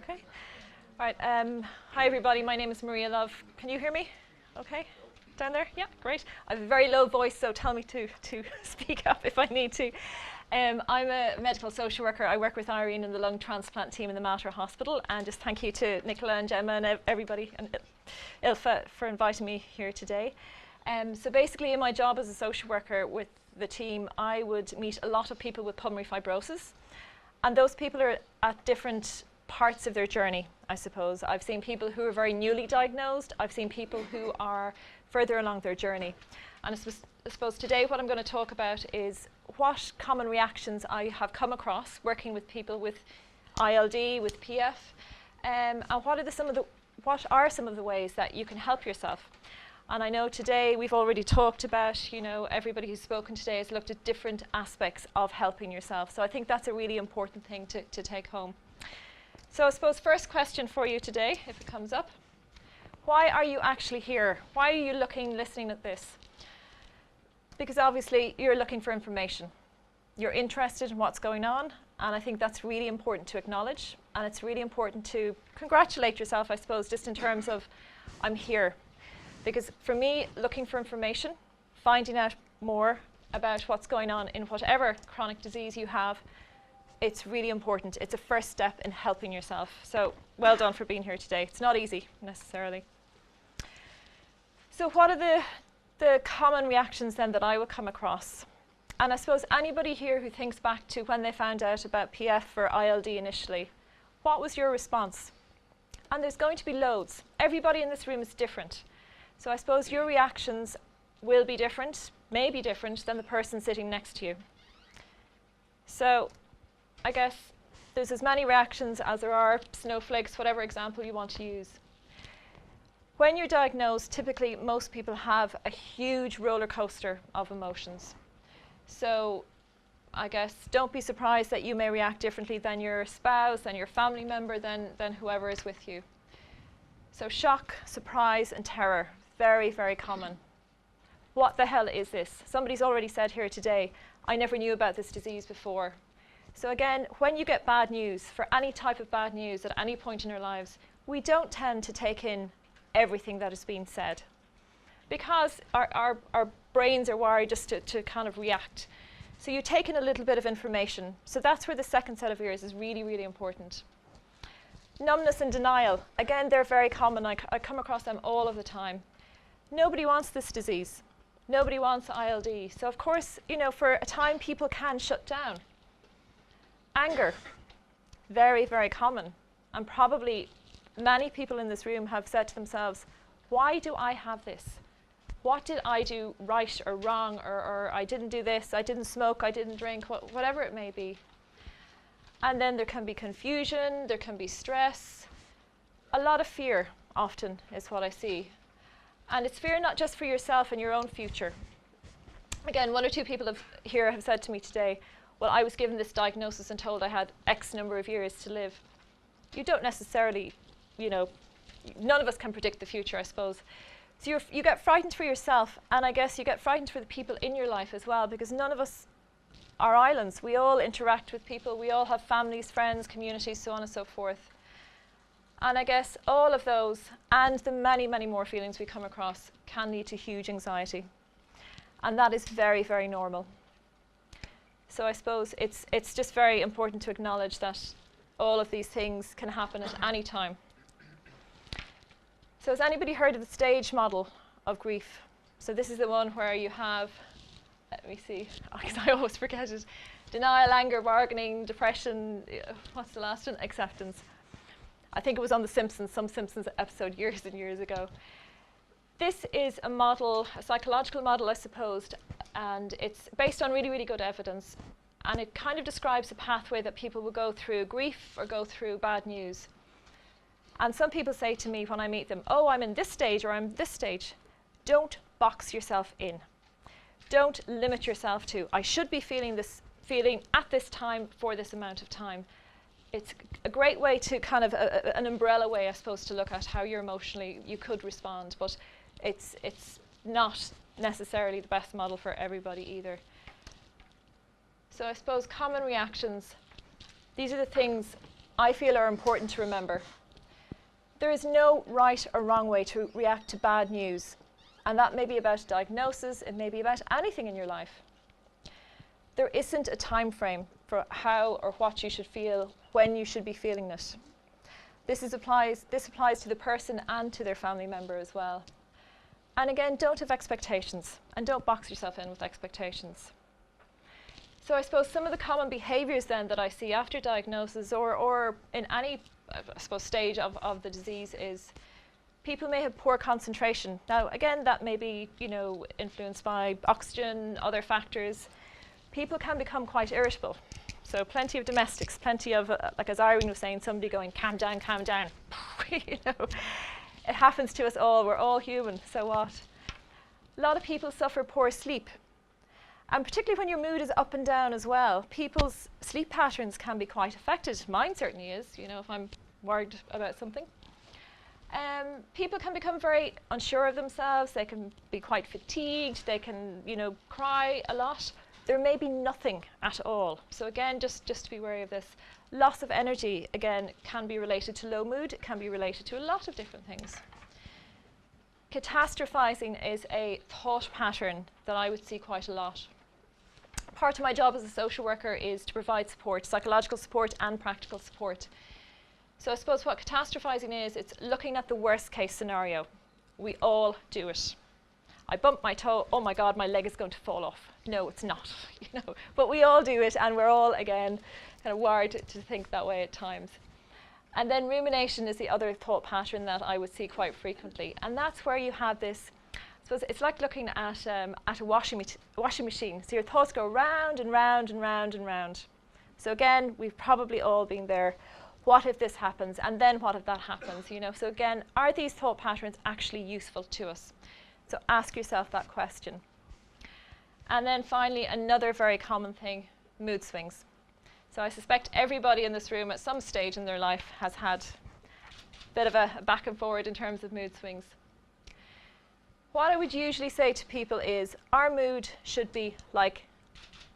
Okay. All right. Hi, everybody. My name is Maria Love. Can you hear me? Okay. Down there? Yeah, great. I have a very low voice, so tell me to speak up if I need to. I'm a medical social worker. I work with Irene in the lung transplant team in the Mater Hospital, and just thank you to Nicola and Gemma and everybody and Ilfa for inviting me here today. So basically, in my job as a social worker with the team, I would meet a lot of people with pulmonary fibrosis, and those people are at different parts of their journey, I suppose. I've seen people who are very newly diagnosed. I've seen people who are further along their journey. And I suppose today what I'm going to talk about is what common reactions I have come across working with people with ILD, with PF, and what are some of the ways that you can help yourself. And I know today we've already talked about, everybody who's spoken today has looked at different aspects of helping yourself. So I think that's a really important thing to take home. So I suppose first question for you today, if it comes up, why are you actually here? Why are you listening at this? Because obviously you're looking for information. You're interested in what's going on, and I think that's really important to acknowledge, and it's really important to congratulate yourself, I suppose, just in terms of, I'm here. Because for me, looking for information, finding out more about what's going on in whatever chronic disease you have, it's really important. It's a first step in helping yourself. So well done for being here today. It's not easy, necessarily. So what are the common reactions then that I would come across? And I suppose anybody here who thinks back to when they found out about PF or ILD initially, what was your response? And there's going to be loads. Everybody in this room is different. So I suppose your reactions will be different, may be different than the person sitting next to you. So I guess there's as many reactions as there are snowflakes, whatever example you want to use. When you're diagnosed, typically most people have a huge roller coaster of emotions. So I guess don't be surprised that you may react differently than your spouse, than your family member, than whoever is with you. So shock, surprise, and terror, very, very common. What the hell is this? Somebody's already said here today, I never knew about this disease before. So again, when you get bad news, for any type of bad news at any point in our lives, we don't tend to take in everything that is being said, because our brains are wired just to kind of react. So you take in a little bit of information. So that's where the second set of ears is really, really important. Numbness and denial. Again, they're very common. I come across them all of the time. Nobody wants this disease. Nobody wants ILD. So of course, for a time, people can shut down. Anger, very, very common. And probably many people in this room have said to themselves, why do I have this? What did I do right or wrong, or I didn't do this, I didn't smoke, I didn't drink, whatever it may be. And then there can be confusion, there can be stress. A lot of fear often is what I see. And it's fear not just for yourself and your own future. Again, one or two people here have said to me today, well, I was given this diagnosis and told I had X number of years to live. You don't necessarily, none of us can predict the future, I suppose. So you get frightened for yourself, and I guess you get frightened for the people in your life as well, because none of us are islands. We all interact with people. We all have families, friends, communities, so on and so forth. And I guess all of those and the many, many more feelings we come across can lead to huge anxiety. And that is very, very normal. So I suppose it's just very important to acknowledge that all of these things can happen at any time. So has anybody heard of the stage model of grief? So this is the one where you have, let me see, because I always forget it, denial, anger, bargaining, depression, what's the last one? Acceptance. I think it was on The Simpsons, some Simpsons episode years and years ago. This is a model, a psychological model, I suppose, and it's based on really, really good evidence. And it kind of describes a pathway that people will go through grief or go through bad news. And some people say to me when I meet them, oh, I'm in this stage or I'm this stage. Don't box yourself in. Don't limit yourself to, I should be feeling this feeling at this time for this amount of time. It's a great way to kind of, an umbrella way, I suppose, to look at how you could respond. But it's not necessarily the best model for everybody either. So I suppose common reactions, these are the things I feel are important to remember. There is no right or wrong way to react to bad news, and that may be about a diagnosis, it may be about anything in your life. There isn't a time frame for how or what you should feel when you should be feeling it. This applies to the person and to their family member as well. And again, don't have expectations, and don't box yourself in with expectations. So I suppose some of the common behaviours then that I see after diagnosis or in any, I suppose, stage of the disease is people may have poor concentration. Now, again, that may be, influenced by oxygen, other factors. People can become quite irritable. So plenty of domestics, plenty of, like as Irene was saying, somebody going, calm down, calm down. It happens to us all. We're all human, so what? A lot of people suffer poor sleep. And particularly when your mood is up and down as well, people's sleep patterns can be quite affected. Mine certainly is, if I'm worried about something. People can become very unsure of themselves. They can be quite fatigued. They can, cry a lot. There may be nothing at all. So again, just to be wary of this. Loss of energy, again, can be related to low mood. It can be related to a lot of different things. Catastrophizing is a thought pattern that I would see quite a lot. Part of my job as a social worker is to provide support, psychological support and practical support. So I suppose what catastrophizing is, it's looking at the worst case scenario. We all do it. I bump my toe, oh my God, my leg is going to fall off. No, it's not, but we all do it, and we're all, again, kind of wired to think that way at times. And then rumination is the other thought pattern that I would see quite frequently, and that's where you have this, I suppose it's like looking at a washing machine. So your thoughts go round and round and round and round. So again, we've probably all been there. What if this happens? And then what if that happens? So again, are these thought patterns actually useful to us? So ask yourself that question. And then finally, another very common thing, mood swings. So I suspect everybody in this room at some stage in their life has had a bit of a back and forward in terms of mood swings. What I would usually say to people is our mood should be like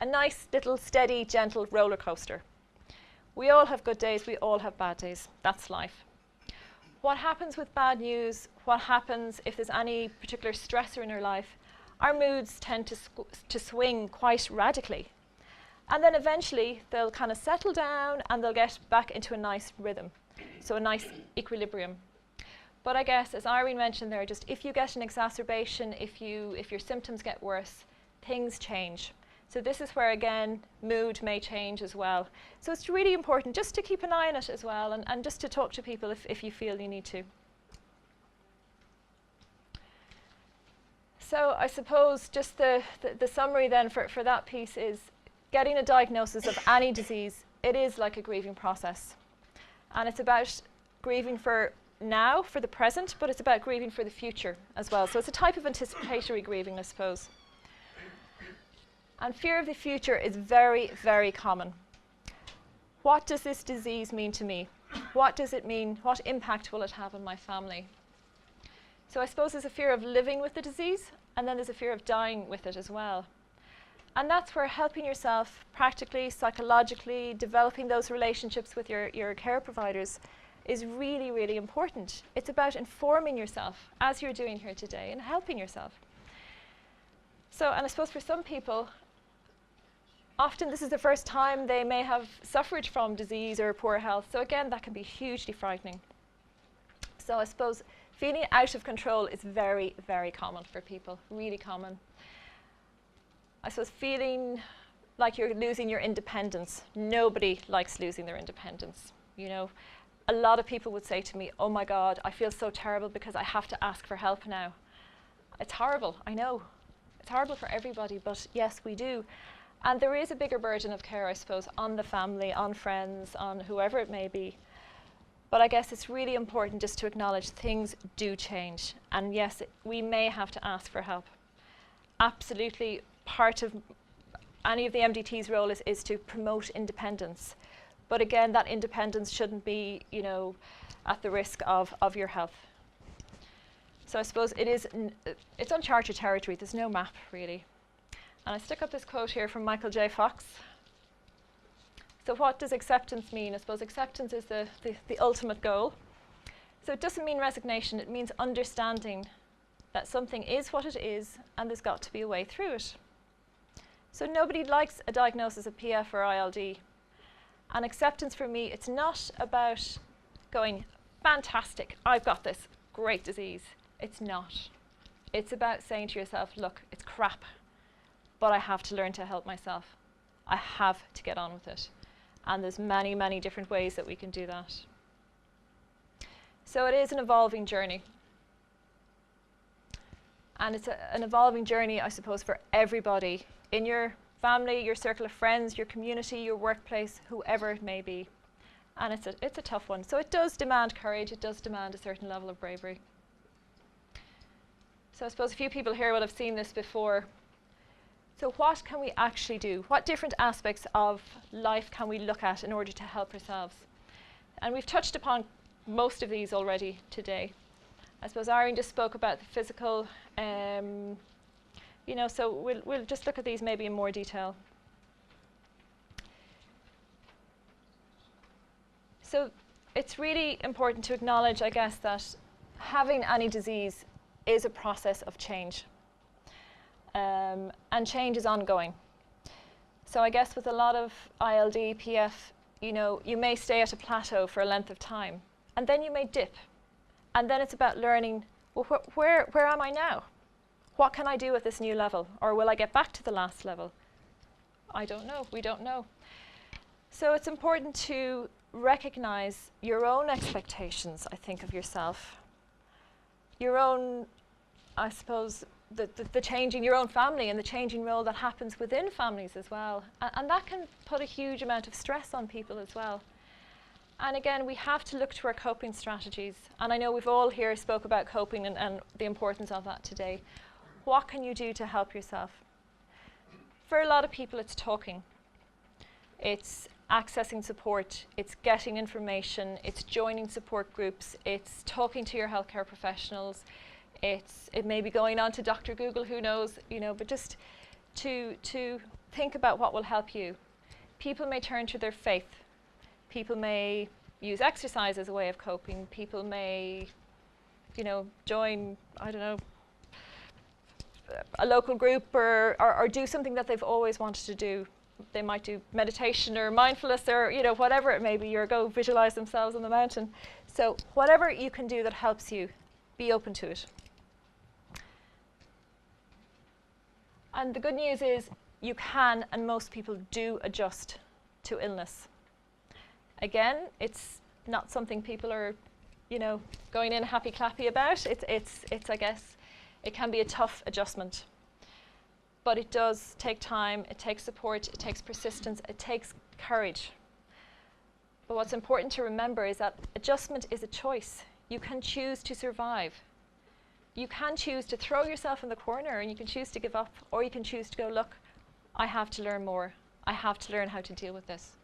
a nice little steady, gentle roller coaster. We all have good days, we all have bad days. That's life. What happens with bad news, what happens if there's any particular stressor in our life, our moods tend to swing quite radically. And then eventually they'll kind of settle down and they'll get back into a nice rhythm, so a nice equilibrium. But I guess, as Irene mentioned there, just if you get an exacerbation, if your symptoms get worse, things change. So this is where, again, mood may change as well. So it's really important just to keep an eye on it as well, and just to talk to people if you feel you need to. So I suppose just the summary then for that piece is getting a diagnosis of any disease, it is like a grieving process. And it's about grieving for now, for the present, but it's about grieving for the future as well. So it's a type of anticipatory grieving, I suppose. And fear of the future is very, very common. What does this disease mean to me? What does it mean? What impact will it have on my family? So I suppose there's a fear of living with the disease, and then there's a fear of dying with it as well. And that's where helping yourself practically, psychologically, developing those relationships with your care providers is really, really important. It's about informing yourself, as you're doing here today, and helping yourself. So, and I suppose for some people, often this is the first time they may have suffered from disease or poor health. So again, that can be hugely frightening. So I suppose feeling out of control is very, very common for people, really common. I suppose feeling like you're losing your independence. Nobody likes losing their independence. A lot of people would say to me, oh my God, I feel so terrible because I have to ask for help now. It's horrible, I know. It's horrible for everybody, but yes, we do. And there is a bigger burden of care, I suppose, on the family, on friends, on whoever it may be. But I guess it's really important just to acknowledge things do change. And yes, we may have to ask for help. Absolutely, part of any of the MDT's role is to promote independence. But again, that independence shouldn't be, at the risk of your health. So I suppose it's uncharted territory. There's no map, really. And I stick up this quote here from Michael J. Fox. So what does acceptance mean? I suppose acceptance is the ultimate goal. So it doesn't mean resignation, it means understanding that something is what it is and there's got to be a way through it. So nobody likes a diagnosis of PF or ILD. And acceptance for me, it's not about going, fantastic, I've got this great disease. It's not. It's about saying to yourself, look, it's crap, but I have to learn to help myself. I have to get on with it. And there's many, many different ways that we can do that. So it is an evolving journey. And it's an evolving journey, I suppose, for everybody in your family, your circle of friends, your community, your workplace, whoever it may be. And it's a tough one. So it does demand courage. It does demand a certain level of bravery. So I suppose a few people here will have seen this before. So what can we actually do? What different aspects of life can we look at in order to help ourselves? And we've touched upon most of these already today. I suppose Irene just spoke about the physical, so we'll just look at these maybe in more detail. So it's really important to acknowledge, I guess, that having any disease is a process of change. And change is ongoing. So I guess with a lot of ILD, PF, you may stay at a plateau for a length of time, and then you may dip. And then it's about learning, well, where am I now? What can I do at this new level? Or will I get back to the last level? I don't know. We don't know. So it's important to recognize your own expectations, I think, of yourself. Your own, I suppose, the changing, your own family and the changing role that happens within families as well. And that can put a huge amount of stress on people as well. And again, we have to look to our coping strategies. And I know we've all here spoke about coping and the importance of that today. What can you do to help yourself? For a lot of people, it's talking. It's accessing support. It's getting information. It's joining support groups. It's talking to your healthcare professionals. It may be going on to Dr. Google, who knows, but just to think about what will help you. People may turn to their faith. People may use exercise as a way of coping. People may, join, I don't know, a local group or do something that they've always wanted to do. They might do meditation or mindfulness or, whatever it may be, or go visualize themselves on the mountain. So whatever you can do that helps you, be open to it. And the good news is you can, and most people do, adjust to illness. Again, it's not something people are, going in happy clappy about. It's I guess, it can be a tough adjustment. But it does take time, it takes support, it takes persistence, it takes courage. But what's important to remember is that adjustment is a choice. You can choose to survive. You can choose to throw yourself in the corner and you can choose to give up, or you can choose to go, look, I have to learn more. I have to learn how to deal with this.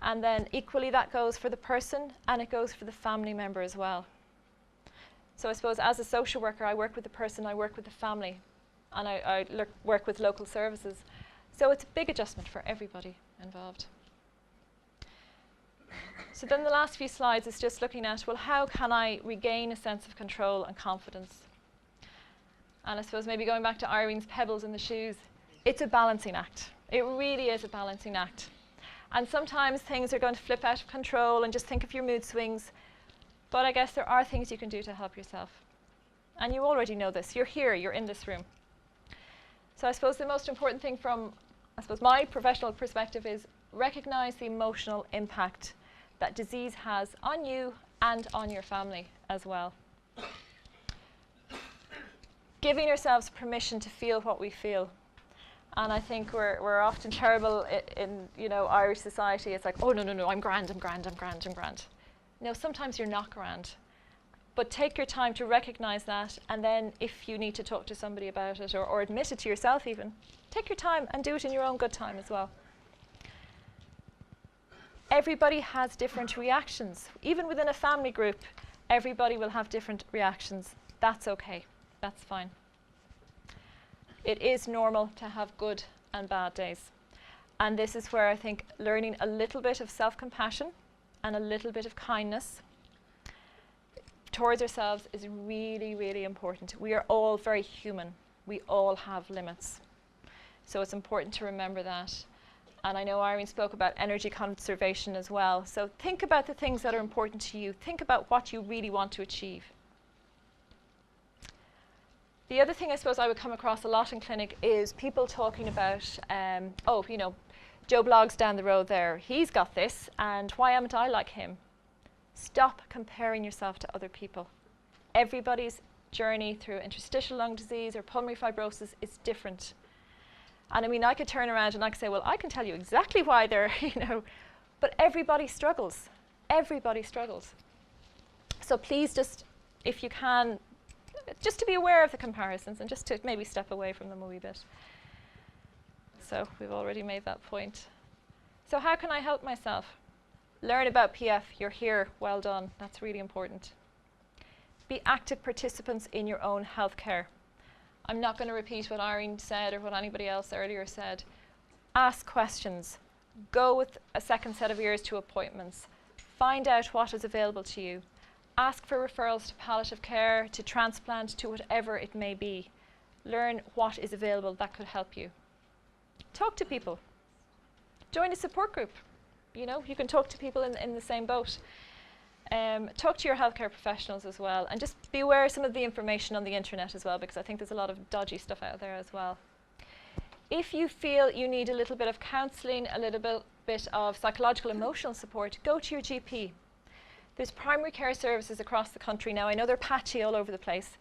And then equally that goes for the person and it goes for the family member as well. So I suppose as a social worker, I work with the person, I work with the family, and I work with local services. So it's a big adjustment for everybody involved. So then the last few slides is just looking at, well, how can I regain a sense of control and confidence? And I suppose maybe going back to Irene's pebbles in the shoes, it's a balancing act. It really is a balancing act. And sometimes things are going to flip out of control and just think of your mood swings. But I guess there are things you can do to help yourself. And you already know this. You're here, you're in this room. So I suppose the most important thing from, my professional perspective is recognize the emotional impact that disease has on you and on your family as well. Giving yourselves permission to feel what we feel. And I think we're often terrible in Irish society. It's like, oh, no, I'm grand. No, sometimes you're not grand. But take your time to recognize that, and then if you need to talk to somebody about it or admit it to yourself even, take your time and do it in your own good time as well. Everybody has different reactions. Even within a family group, everybody will have different reactions. That's okay. That's fine. It is normal to have good and bad days. And this is where I think learning a little bit of self-compassion and a little bit of kindness towards ourselves is really, really important. We are all very human. We all have limits. So it's important to remember that. And I know Irene spoke about energy conservation as well. So think about the things that are important to you. Think about what you really want to achieve. The other thing I suppose I would come across a lot in clinic is people talking about, oh, you know, Joe Blogg's down the road there. He's got this, and why haven't I like him? Stop comparing yourself to other people. Everybody's journey through interstitial lung disease or pulmonary fibrosis is different. And I mean, I could turn around and I could say, well, I can tell you exactly why they're, you know, but everybody struggles. Everybody struggles. So please just, if you can, just to be aware of the comparisons and just to maybe step away from them a wee bit. So we've already made that point. So how can I help myself? Learn about PF. You're here. Well done. That's really important. Be active participants in your own healthcare. I'm not going to repeat what Irene said or what anybody else earlier said. Ask questions. Go with a second set of ears to appointments. Find out what is available to you. Ask for referrals to palliative care, to transplant, to whatever it may be. Learn what is available that could help you. Talk to people. Join a support group. You know, you can talk to people in the same boat. Talk to your healthcare professionals as well, and just be aware of some of the information on the internet as well, because I think there's a lot of dodgy stuff out there as well. If you feel you need a little bit of counselling, a little bit of psychological emotional support, go to your GP. There's primary care services across the country now. I know they're patchy all over the place,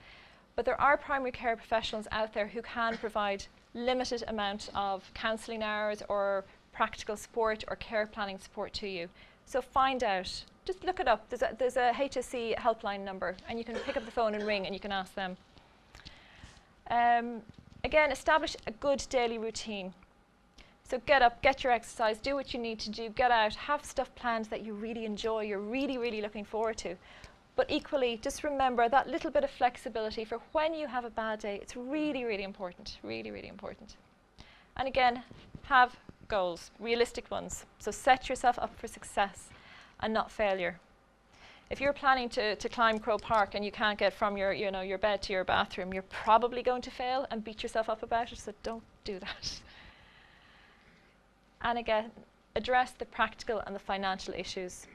but there are primary care professionals out there who can provide limited amount of counselling hours or practical support or care planning support to you. So find out. Just look it up. There's a HSC helpline number, and you can pick up the phone and ring, and you can ask them. Again, establish a good daily routine. So get up, get your exercise, do what you need to do, get out, have stuff planned that you really enjoy, you're really, really looking forward to. But equally, just remember that little bit of flexibility for when you have a bad day. It's really, really important, really, really important. And again, have goals, realistic ones. So set yourself up for success and not failure. If you're planning to climb Crow Park and you can't get from your bed to your bathroom, you're probably going to fail and beat yourself up about it, so don't do that. And again, address the practical and the financial issues.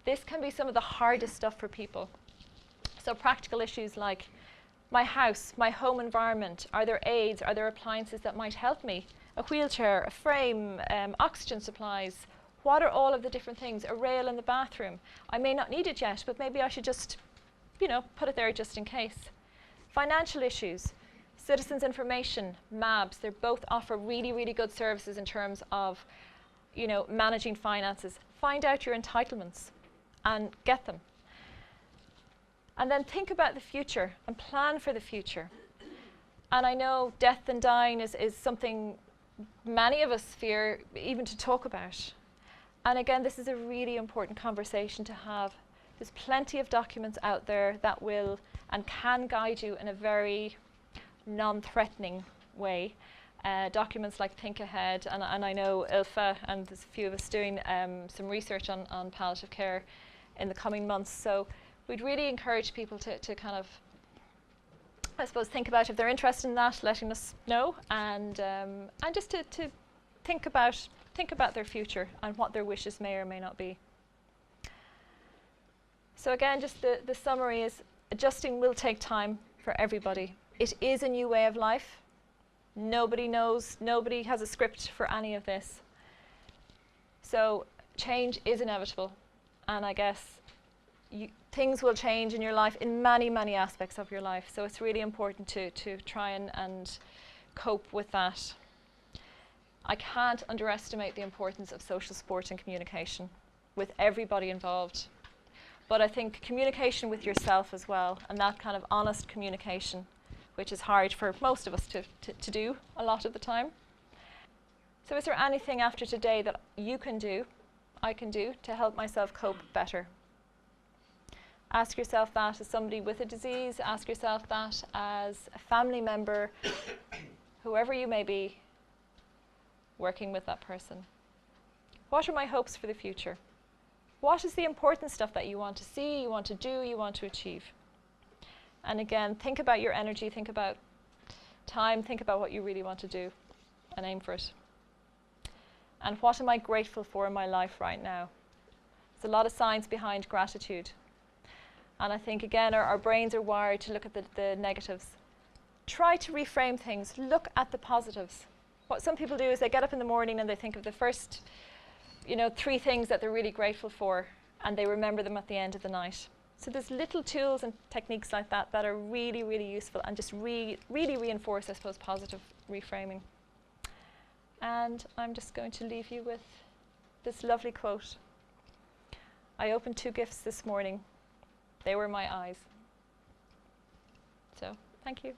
This can be some of the hardest stuff for people. So practical issues like my house, my home environment, are there aids, are there appliances that might help me? A wheelchair, a frame, oxygen supplies. What are all of the different things? A rail in the bathroom. I may not need it yet, but maybe I should just, put it there just in case. Financial issues, citizens information, MABs, they both offer really, really good services in terms of, managing finances. Find out your entitlements and get them. And then think about the future and plan for the future. And I know death and dying is something many of us fear even to talk about. And again, this is a really important conversation to have. There's plenty of documents out there that will and can guide you in a very non-threatening way. Documents like Think Ahead, and I know ILFA, and there's a few of us doing some research on palliative care in the coming months. So we'd really encourage people to kind of, I suppose, think about if they're interested in that, letting us know, and just to think about their future and what their wishes may or may not be. So again, just the summary is adjusting will take time for everybody. It is a new way of life. Nobody knows, nobody has a script for any of this. So change is inevitable, and I guess things will change in your life in many, many aspects of your life. So it's really important to try and cope with that. I can't underestimate the importance of social support and communication with everybody involved. But I think communication with yourself as well, and that kind of honest communication, which is hard for most of us to do a lot of the time. So is there anything after today that you can do, I can do, to help myself cope better? Ask yourself that as somebody with a disease, ask yourself that as a family member, whoever you may be. working with that person? What are my hopes for the future? What is the important stuff that you want to see, you want to do, you want to achieve? And again, think about your energy, think about time, think about what you really want to do and aim for it. And what am I grateful for in my life right now? There's a lot of science behind gratitude. And I think, again, our brains are wired to look at the negatives. Try to reframe things. Look at the positives. What some people do is they get up in the morning and they think of the first, 3 things that they're really grateful for, and they remember them at the end of the night. So there's little tools and techniques like that that are really, really useful and just really reinforce, I suppose, positive reframing. And I'm just going to leave you with this lovely quote. I opened 2 gifts this morning. They were my eyes. So, thank you.